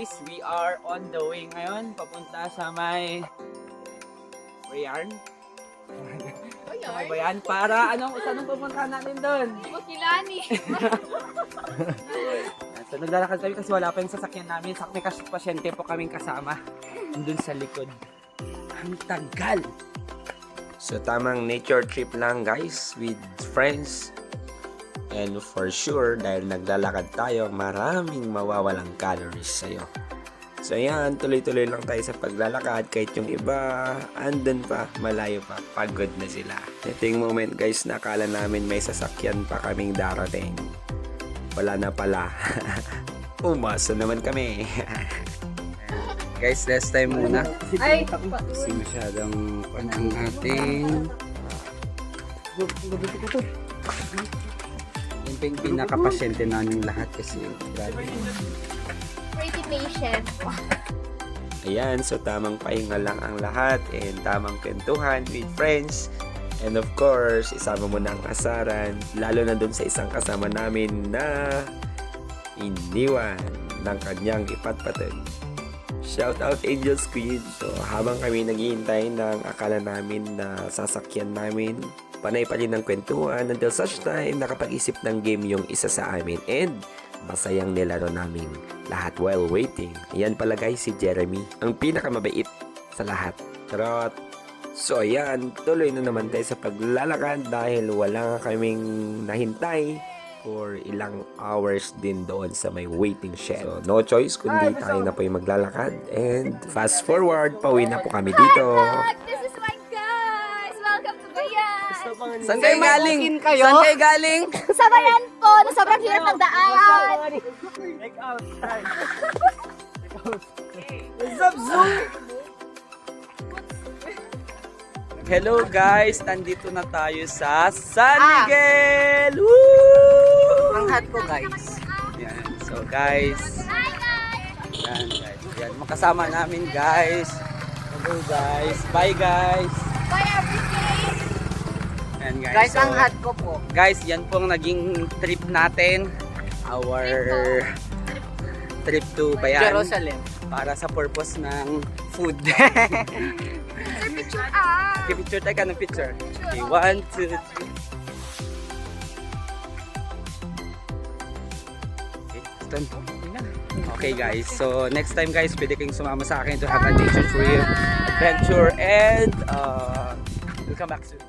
guys, we are on the way ngayon papunta sa may Bayan. Sa Bayan para saan pupunta natin doon? Bukilani. So naglalakad kami kasi wala pa yung sasakyan namin. May pasyente po kaming kasama doon sa likod. Ang tagal. So tamang nature trip lang guys with friends. And for sure, dahil naglalakad tayo, maraming mawawalang calories sa'yo. So ayan, tuloy-tuloy lang tayo sa paglalakad. Kahit yung iba, andun pa, malayo pa, pagod na sila. Ito yung moment guys, nakala namin may sasakyan pa kaming darating. Wala na pala. Umasa naman kami. Guys, last time muna. Ay, Kasi masyadong ang ating yung pinakapasyente namin lahat kasi grabe. pretty patient. Ayan, so tamang pahinga lang ang lahat and tamang kwentuhan with friends. And of course, isama mo na ang asaran, lalo na dun sa isang kasama namin na iniwan ng kanyang ipatpatid. Shout out Angels Queen. So habang kami naghihintay ng akala namin na sasakyan namin, panay pa rin ng kwentuhan until such time nakapag-isip ng game yung isa sa amin and masayang nilaro namin lahat while waiting. Ayan pala guys si Jeremy, ang pinakamabait sa lahat. Charot! So ayan, tuloy na naman tayo sa paglalakad dahil wala nga kaming nahintay for ilang hours din doon sa may waiting shed. So no choice kundi tayo na po yung maglalakad and fast forward, pauwi na po kami dito. This is my guys! Welcome to Bayan! Saan kayo galing? Saan kayo galing? Sa Bayan po, na sobrang hirap ng daan! Take out. What's up, Zoom? Hello guys, nandito na tayo sa San Miguel! Woo! Ang hot ko guys. Yan. So guys, yan guys. Yan, makasama namin guys. Hello guys. Bye guys. Bye everything! Yan guys. Guys, So, ang hot ko po. guys, yan pong naging trip natin. Our trip to Bayan. Jerusalem. Para sa purpose ng food. Picture ah! Okay, picture tayo ka ng picture. Okay, 1, 2, 3. Okay, done. Okay guys, so next time guys, pwede kayong sumama sa akin to have a nature trip, adventure, and we'll come back soon.